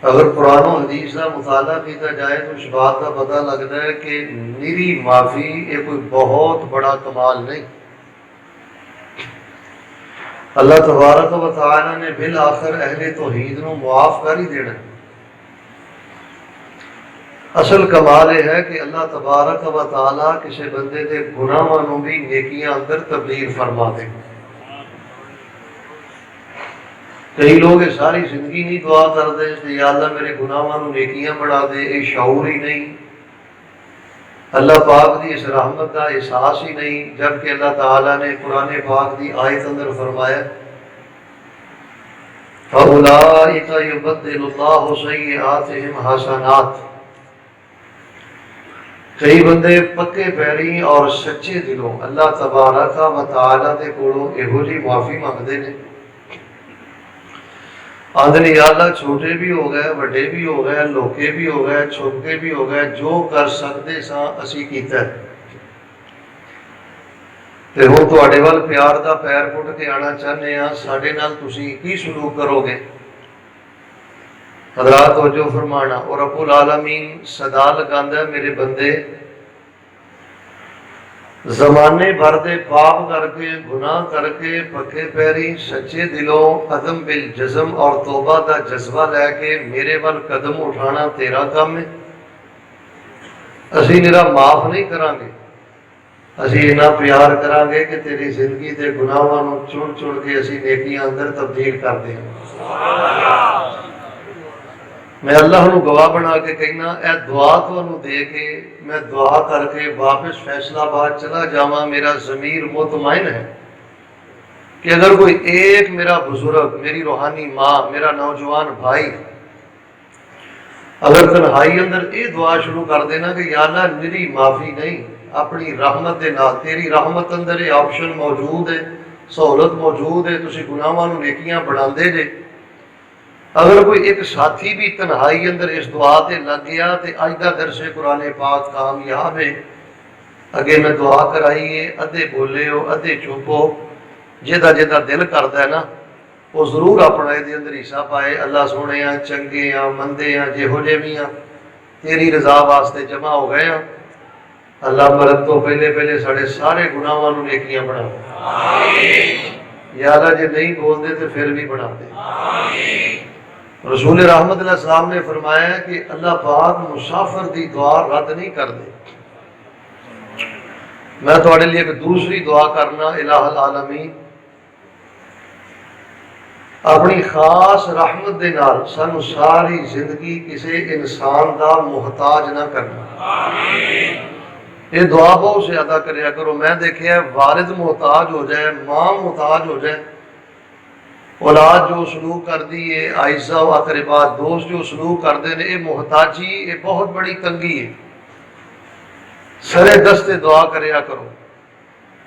अगर कुरान और हदीस का मुताला किया जाए तो इस बात का पता लगता है कि निरी माफ़ी ये कोई बहुत बड़ा कमाल नहीं। अल्लाह तबारक व तआला ने बिल आखिर अहले तौहीद नूं मुआफ कर ही देना। असल कमाल यह है कि अल्लाह तबारक व तआला किसी बंदे के गुनाहां नूं भी नेकियां अंदर तब्दील फरमा दे। कई लोग सारी जिंदगी नहीं दुआ करते कि या अल्लाह मेरे गुनाहां नूं नेकियां बना दे, ये शऊर ही नहीं, अल्लाह पाक की इस रहमत का एहसास ही नहीं। जबकि अल्लाह ताला ने कुरान पाक की आयत अंदर फरमाया फउलाइका युबद्दिलुल्लाहु सय्यिआतिहिम हसनात। कई बंदे पक्के पैरी और सच्चे दिलों अल्लाह तबारक व तआला दे कोलों इहो जी माफ़ी मंगते हैं। आंदने या अल्लाह छोटे भी हो गए, बड़े भी हो गए, लोके भी हो गए, छोटे भी हो गए, जो कर सकते सां असीं कीता ते हुण तुहाडे वल प्यार दा पैर पुट के आना चाहते हैं। साडे नाल तुसीं की सलूक करोगे? हज़रात तवज्जो फरमाना। और रब्बुल आलमीन सदा लगांदा है मेरे बंदे जमाने भर दे पाप करके गुनाह करके पक्के पैरी सच्चे दिलों कदम बिल जज़म और तौबा का जज्बा लैके मेरे वल कदम उठाना तेरा काम है। असी निरा माफ नहीं करांगे, असी इन्ना प्यार करांगे कि तेरी जिंदगी के गुनाहां नूं चुन चुन के असी नेकियां अंदर तब्दील कर दें। मैं अल्लाह नूं गवाह बना के कहना, ए दुआ तुहानूं दे के मैं दुआ करके वापस फैसलाबाद चला जावां, मेरा ज़मीर मुतमईन है कि अगर कोई एक मेरा बुजुर्ग, मेरी रूहानी माँ, मेरा नौजवान भाई अगर तन्हाई अंदर ये दुआ शुरू कर देना कि या अल्लाह निरी माफ़ी नहीं, अपनी रहमत के नाल, तेरी रहमत अंदर ये ऑप्शन मौजूद है, सहूलत मौजूद है, तुसीं गुनाहां नूं नेकियां बनांदे जे। अगर कोई एक साथी भी तन्हाई अंदर इस दुआ से लग गया तो अज का दरसे कुरान पाक कामयाब है। अगे मैं दुआ कराई है, अद्धे बोले हो अद्धे चुप हो, जिहदा जिहदा दिल करता है ना वो जरूर अपना ये अंदर हिस्सा पाए। अल्लाह सोने चंगे हाँ मंदे हाँ जिहो जे भी हाँ तेरी रजा वास्ते जमा हो गए हाँ। अल्लाह मरद तो पहले पहले साढ़े सारे गुनाहां नूं नेकियां बना दे। या अल्लाह जे नहीं बोलते तो फिर भी बना दे। रसूल रहमत अलैहिस्सलाम ने फरमाया कि अल्लाह पाक मुसाफिर की दुआ रद्द नहीं कर दे। मैं तुहाडे लिए एक दूसरी दुआ करना, इलाहुल आलमीन अपनी खास रहमत दे नाल सानू सारी जिंदगी किसी इंसान का मुहताज ना करना। ये दुआ बहुत ज्यादा करया करो। मैं देखिया वालिद मुहताज हो जाए, माँ मुहताज हो जाए, औलाद जो सलूक करती है, आइसा व अकरबा दोस्त जो सलूक करते हैं, ये मुहताजी ये बहुत बड़ी तंगी है। सरे दस्ते दुआ करया करो।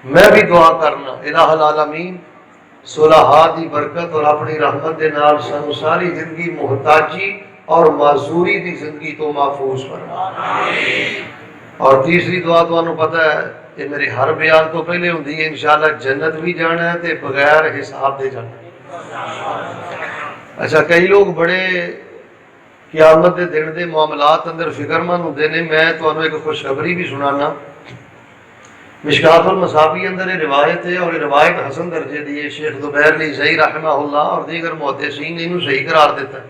मैं भी दुआ करना, इलाहुल आलमीन सुलहा दी बरकत और अपनी रहमत के नाल सानू सारी जिंदगी मुहताजी और माजूरी की जिंदगी तो महफूज कर। और तीसरी दुआ तुहानू पता है ये मेरे हर बयान तो पहले होंदी है, इंशाअल्लाह जन्नत भी जाना है तो बगैर हिसाब दे जाना। अच्छा, कई लोग बड़े क़यामत के दिन के मामलात अंदर फिक्रमंद होंदे ने। मैं तुहानू एक खुशखबरी भी सुनाना। मिशकातुल मसाबी अंदर ये रिवायत है और ये रिवायत हसन दर्जे दी है। शेख ज़ुबैर ज़ई रहमहुल्लाह और दीगर मुहद्दिसीन ने इन्हू सही करार दिता है।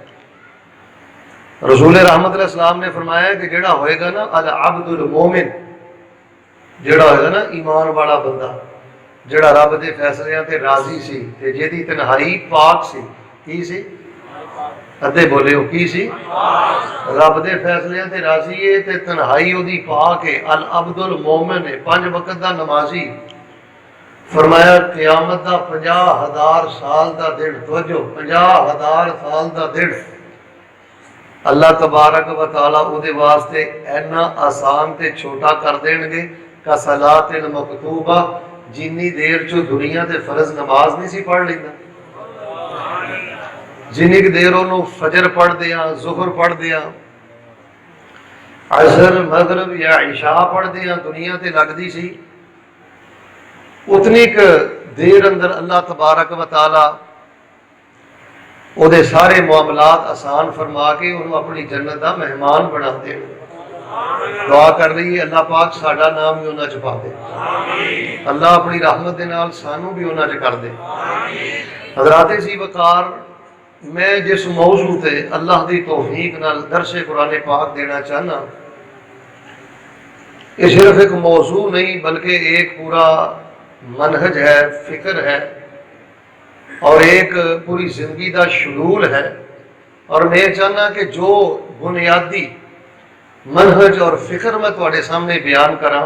रसूल रहमत अलैहिस्सलाम ने फरमाया कि जेड़ा होएगा ना अल अब्दुल मोमिन, जेड़ा होएगा ना ईमान वाला बंदा, जेड़ा रब के फैसलियां ते राजी सी ते जेदी तन्हाई पाक सी, की सी? अद्धे बोले हो की सी? रब के फैसलियां ते राजी है ते तन्हाई ओदी पाक है। अल अब्दुल मोमिन है, 5 वक्त का नमाजी। फरमाया क़यामत का 50,000 साल का दिन, तवज्जो 50,000 साल का दिन अल्लाह तबारक व तआला उहदे वास्ते इन्ना आसान ते छोटा कर देंगे का सलातिल मकतूबा, जिन्नी देर चो दुनिया ते फर्ज नमाज नहीं सी पढ़ लेंदा, जिन्नी देर उन्होंने फजर पढ़ दिया, जुहर पढ़ दिया, असर मगरब या इशा पढ़ दिया दुनिया ते लगती सी, उतनी क देर अंदर अल्लाह तबारक व तआला ਉਹਦੇ ਸਾਰੇ ਮਾਮਲਾਤ ਆਸਾਨ फरमा के ਉਹਨੂੰ अपनी जन्नत का मेहमान बना देण। दुआ कर रही है अल्लाह पाक साडा नाम भी उन्हां च पा दे, अल्लाह अपनी रहमत दे नाल सानू भी उन्हां च कर दे। हज़रात सी वकार, मैं जिस मौजू ते अल्लाह की तौफीक नाल दरसे कुरान पाक देना चाहना, ये सिर्फ एक मौजू नहीं बल्कि एक पूरा मनहज है, फिक्र है और एक पूरी जिंदगी का शेड्यूल है। और मैं चाहना कि जो बुनियादी मनहज और फिक्र मैं तुहाडे सामने बयान करा,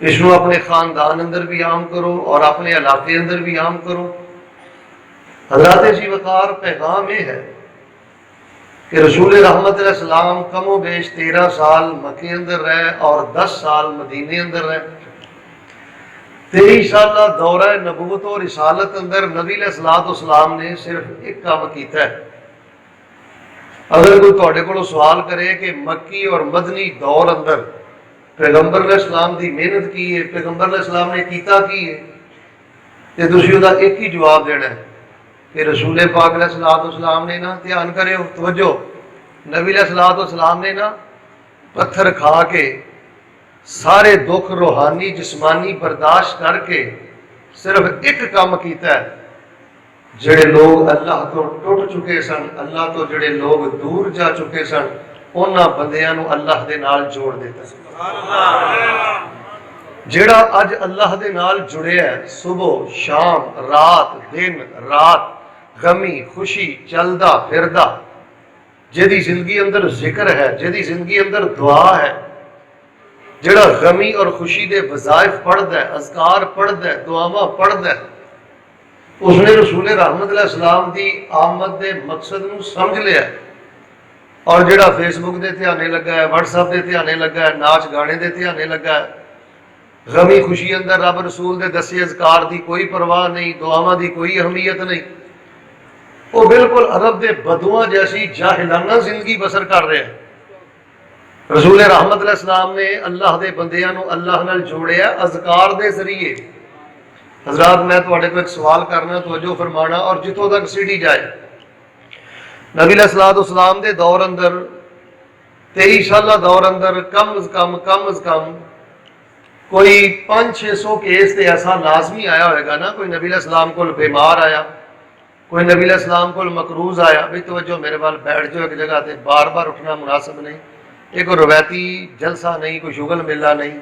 इसनूं अपने खानदान अंदर भी आम करो और अपने इलाके अंदर भी आम करो। हज़रात जी वकार, पैगाम यह है कि रसूल रहमत अलैहिस्सलाम कमो बेश 13 साल मक्के अंदर रहे और 10 साल मदीने अंदर रहे। 23 साल दौरा नबूवत और रिसालत अंदर नबी अलैहिस्सलाम ने सिर्फ एक काम किया है। अगर कोई तुहाडे कोलों सवाल करे कि मक्की और मदनी दौर अंदर पैगंबर अलैहिस्सलाम की मेहनत की है, पैगंबर अलैहिस्सलाम ने कीता की है, तो तुसीं उहदा एक ही जवाब देना है कि रसूल पाक अलैहिस्सलाम ने ना, ध्यान करियो तवज्जो, नबी अलैहिस्सलाम ने ना पत्थर खा के सारे दुख रूहानी जिस्मानी बर्दाश्त करके सिर्फ एक काम किया है। जेड़े लोग अल्लाह तो टुट चुके सन, अल्लाह तो जेड़े लोग दूर जा चुके सन, उन्हां बंदियां नूं अल्लाह दे नाल जोड़ दिता। जेड़ा अज अल्लाह दे नाल जुड़िया है, सुबह शाम रात दिन रात गमी खुशी चलदा फिरदा, जिहदी जिंदगी अंदर जिक्र है, जिहदी जिंदगी अंदर दुआ है, जेड़ा गमी और खुशी दे वज़ाइफ पढ़दा है, अज़कार पढ़दा है, दुआवां पढ़दा है, उसने रसूल रहमत अलैहिस्सलाम दी आमद दे मकसद नूं समझ लिया। और जेड़ा फेसबुक दे ध्याने लगा है, व्हाट्सएप दे ध्याने लगा है, नाच गाने दे ध्याने लगा है, गमी खुशी अंदर रब रसूल दे दसे अज़कार दी कोई परवाह नहीं, दुआवां दी कोई अहमियत नहीं, वो बिल्कुल अरब दे बदुआ जैसी जाहिलाना जिंदगी बसर कर रहे हैं। रसूल रहमत अलैहिस्सलाम ने अल्लाह दे बंदियां नूं अल्लाह नाल जोड़िया अज़कार दे जरिए। हज़रात, मैं तुहाडे कोल एक सवाल करना, तवज्जो फरमाना और जितों तक सीढ़ी जाए। नबी अलैहिस्सलाम दे दौर अंदर 23 साल दौर अंदर कम अज कम कोई 500-600 केस तो ऐसा लाजमी आया होगा ना। कोई नबी अलैहिस्सलाम कोल बीमार आया, कोई नबी अलैहिस्सलाम कोल मकरूज आया, भाई तवज्जो मेरे वाल बैठ जाओ एक जगह से, बार बार उठना मुनासिब नहीं, एक रवायती जलसा नहीं, कोई शुगल मेला नहीं,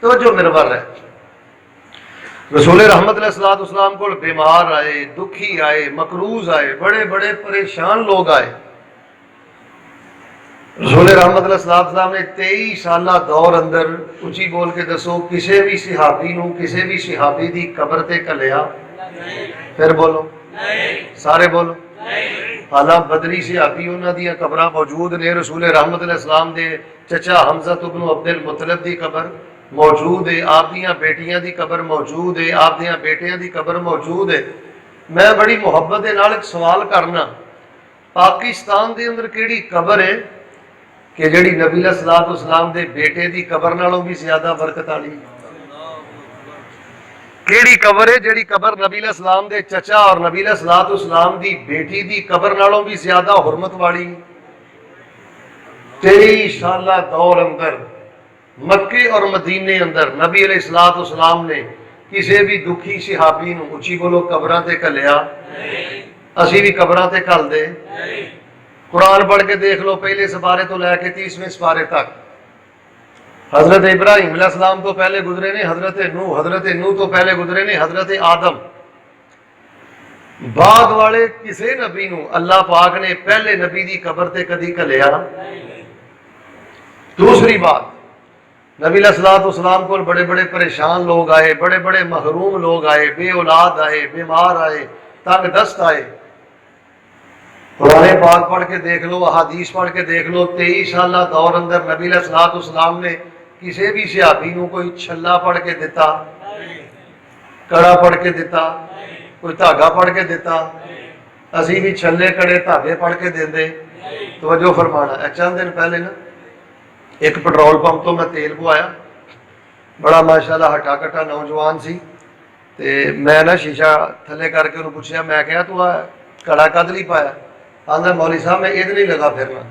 तवज्जो मेरे वाल है। रसूल रहमत अलैहिस्सलाम को बीमार आए, दुखी आए, मकरूज आए, बड़े बड़े परेशान लोग आए। रसूल रहमत अलैहिस्सलाम ने 23 साल दौर अंदर उची बोल के दसो, किसी भी सिहाबी नूं किसी भी सिहाबी दी कबर ते घलिया? फिर बोलो, सारे बोलो। हालांकि बदरी सिहाबी उन्हां दी कबरां मौजूद ने। रसूल रहमत अलैहिस्सलाम दे चचा हमजा इब्न अब्दुल मुत्तलिब दी कबर मौजूद है, आप दियां बेटियां दी कबर मौजूद है, आप दियां बेटियां दी कबर मौजूद है। मैं बड़ी मुहब्बत दे नाल एक सवाल करना, पाकिस्तान दे अंदर किहड़ी कबर है कि जिहड़ी नबी अलैहिस्सलाम दे बेटे दी कबर नालों भी ज्यादा बरकत वाली? किहड़ी कबर है जिहड़ी कबर नबी अलैहिस्सलाम दे चचा और नबी अलैहिस्सलाम दी बेटी दी कबर नालों भी ज्यादा हुरमत वाली? 23 साल दौर अंदर मक्के और मदीने अंदर नबी अलैहिस्सलाम ने किसी भी दुखी सिहाबी नूं उची बोलो कबरां ते घलिया? असीं भी कबरां ते घल दे? कुरान पढ़ के देख लो, पहले सपारे तो लैके 30वें सपारे तक हजरत इब्राहिम अलैहिस्सलाम तो पहले गुजरे ने, हजरत नूह तो पहले गुजरे ने, हजरत आदम। बाद वाले किसी नबी नूं अल्लाह पाक ने पहले नबी दी कबर ते कदी घलिया? दूसरी बात, नबी अलैहिस्सलाम को बड़े बड़े परेशान लोग आए, बड़े बड़े महरूम लोग आए, बे औलाद आए, बीमार आए, तंग दस्त आए। कुरान पाक पढ़ के देख लो, अहादीस पढ़ के देख लो, 23 साल दौर अंदर नबी अलैहिस्सलाम ने किसी भी सिहाबी नूं कोई छल्ला पढ़ के दिता, कड़ा पढ़ के दिता, कोई धागा पढ़ के दिता? असी भी छल्ले कड़े धागे पढ़ के देंदे? तवज्जो फरमाना। चंद दिन पहले ना एक पेट्रोल पंप तो मैं तेल पवाया, बड़ा माशाल्लाह हटा कट्टा नौजवान सी, ते मैं ना शीशा थले करके उन्होंने पूछा, मैं क्या तू घड़ा कद नहीं पाया, आंदा मौली साहब मैं इध नहीं लगा फिरना।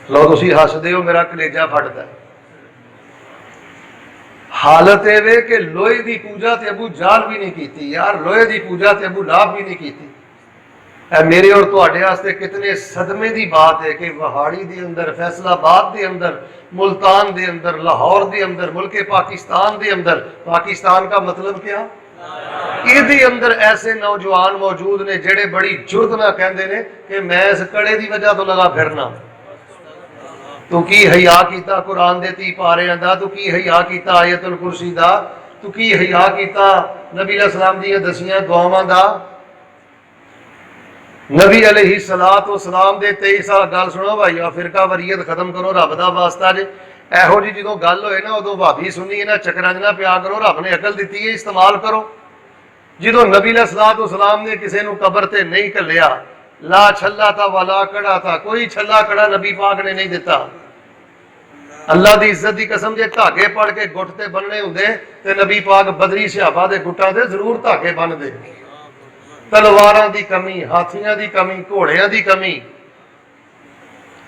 लो तुसी हसदे हो, मेरा कलेजा फटदा। हालत वे कि लोहे की पूजा ते अबू जाल भी नहीं की यार, लोहे की पूजा ते अबू लाभ भी नहीं की। मेरे और तुहाडे वास्ते कितने सदमे की बात है कि वहाड़ी के अंदर, फैसलाबाद के अंदर, मुल्तान के अंदर, लाहौर के अंदर, मुल्के पाकिस्तान के अंदर, पाकिस्तान का मतलब क्या, ये अंदर ऐसे नौजवान मौजूद ने जेड़े बड़ी जुर्द ना कहते हैं कि मैं इस कड़े की वजह तो लगा फिरना। तू की हया किया कुरान दे 30 पारियां दा, तू की हया किया आयतुल कुर्सी दा, तू की हया किया नबी अलैहिस्सलाम दी दसियां दुआवां दा। नबी अलैहिस्सलाम दे 23 साल गल सुनो भाई, फिरका वरीयत खत्म करो, रब दा वास्ता जे एहो जी जो गल होए ना उदों भाभी सुनी इन्हां चक्करां च ना पिया करो। रब ने अकल दी है, इस्तेमाल करो। जो नबी अलैहिस्सलाम ने किसी को कबर ते नहीं घल्लिया, ला छला था वाला कड़ा था, कोई छला कड़ा नबी पाक ने नहीं दिता। अल्लाह की इज्जत की कसम जे धागे पड़ के गुट ते बनने होंदे ते नबी पाक बदरी सहाबा दे गुटां ते जरूर धागे बनदे। तलवारां की कमी, हाथियां की कमी, घोड़ियां की कमी,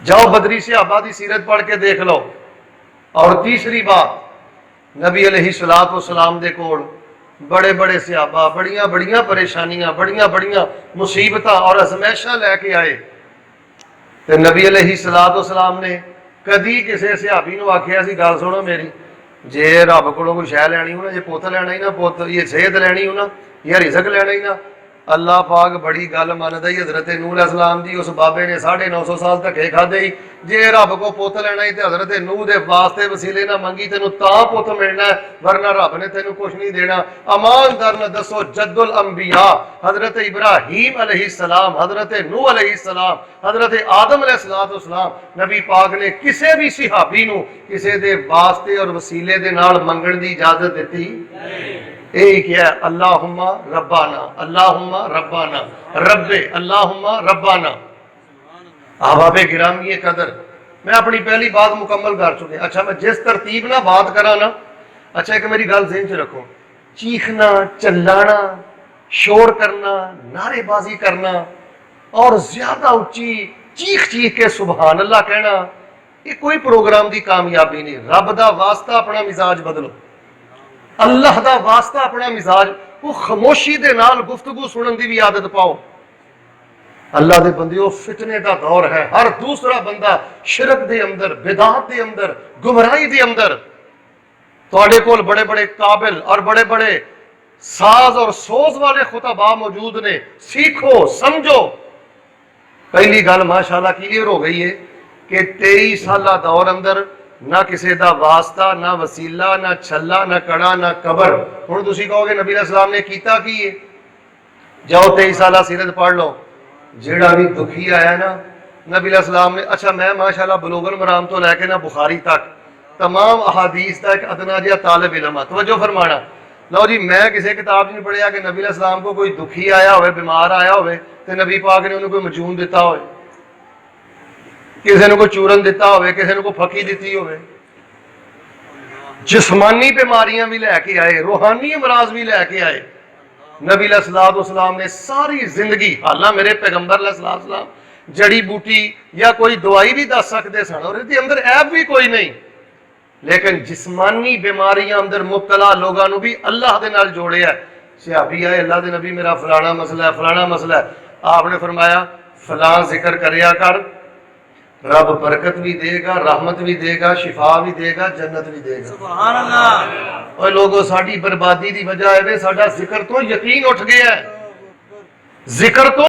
जाओ बदरी सहाबा की सीरत पढ़ के देख लो। और तीसरी बात, नबी अलैहिस्सलाम दे कोल बड़े बड़े सहाबा बड़िया बड़िया परेशानियां, बड़िया बड़िया मुसीबतां और अजमैशां लैके आए। ते नबी अलैहिस्सलाम ने कदी किसी सहाबी नूं आखिया सी गल सुनो मेरी, जे रब कोलों कोई शै लैनी हो ना, जे पुत लैना ही ना, पुत ये सेहत लैनी हो ना, या रिज़क लैना ही ना, अल्लाह पाक बड़ी गल मनदा ही। हजरत नूह अलैहिस्सलाम दी उस बाबे ने 950 साल धक्के खाधे ही। जे रब को पुत लैना ही तो हजरत नूह दे वास्ते वसीले ना मंगी, तेनू तां पुत मिलना है, वरना रब ने तेनू कुछ नहीं देना। अमानदार न दसो जद्दुल अंबिया हजरत इब्राहीम अलैहिस्सलाम, हजरत नूह अलैहिस्सलाम, हजरत आदम अलैहिस्सलाम, नबी पाक ने किसी भी सहाबी नूं किसी दे वास्ते और वसीले दे नाल मंगण दी इजाजत दी यही क्या, अल्लाहुम्मा रब्बाना, अल्लाहुम्मा रब्बाना, रब्बे अल्लाहुम्मा रब्बाना। अहबाबे गिरामी कदर, मैं अपनी पहली बात मुकम्मल कर चुके। अच्छा, मैं जिस तरतीब ना बात करा ना, अच्छा एक मेरी गल ज़हन च रखो, चीखना, चिल्लाना, शोर करना, नारेबाजी करना और ज्यादा उच्ची चीख चीख के सुबहान अल्लाह कहना, ये कोई प्रोग्राम की कामयाबी नहीं। रब दा वास्ता अपना मिजाज बदलो, अल्लाह दा वास्ता अपना मिजाज, वो खामोशी दे नाल गुफ्तगू सुनने की भी आदत पाओ। अल्लाह दे बंदियों, फितने का दौर है, हर दूसरा बंदा शिरक दे अंदर, बिदात दे अंदर, गुमराही दे अंदर। तुहाडे कोल बड़े बड़े काबिल और बड़े बड़े साज और सोज वाले खुतबा मौजूद ने, सीखो समझो। पहली गल माशाअल्लाह क्लियर हो गई है कि 23 साल दौर अंदर ना किसी का वास्ता, ना वसीला, ना छला, ना कड़ा, ना कबर। हुण तुसीं कहोगे नबी अलैहिस्सलाम ने कीता की है? जाओ 23 साल सीरत पढ़ लो, जेड़ा भी दुखी आया ना नबी अलैहिस्सलाम ने, अच्छा मैं माशाअल्लाह बुलूगुल मराम तो लैके ना बुखारी तक तमाम अहादीस का एक अदना जिहा तालिब इल्म है। तवज्जो फरमाना। लो जी, मैं किसी किताब नहीं पढ़िया कि नबी अलैहिस्सलाम को कोई दुखी आया हो, बीमार आया हो, नबी पाक ने उन्हें कोई मजून दिता हो, किसी ने कोई चूरन दिता हो, किसी ने कोई फकी दी हो। जिस्मानी बीमारियां भी लैके आए, रूहानी अमराज भी लैके आए। नबी अलैहिस्सलाम ने सारी जिंदगी, हालां मेरे पैगंबर अलैहिस्सलाम जड़ी बूटी या कोई दवाई भी दस सकते सन और इसके अंदर ऐब भी कोई नहीं, लेकिन जिस्मानी बीमारियां अंदर मुब्तला लोगों को भी अल्लाह के नाल जोड़िया। सहाबी आए, अल्लाह के नबी मेरा फलाना मसला है, फलाना मसला है। आपने फरमाया फलां जिक्र करिया कर, रब बरकत भी देगा, रहमत भी देगा, शिफा भी देगा, जन्नत भी देगा। सुभान अल्लाह। और लोगों, साडी बर्बादी की वजह है साडा जिक्र तो यकीन उठ गया है, जिक्र तो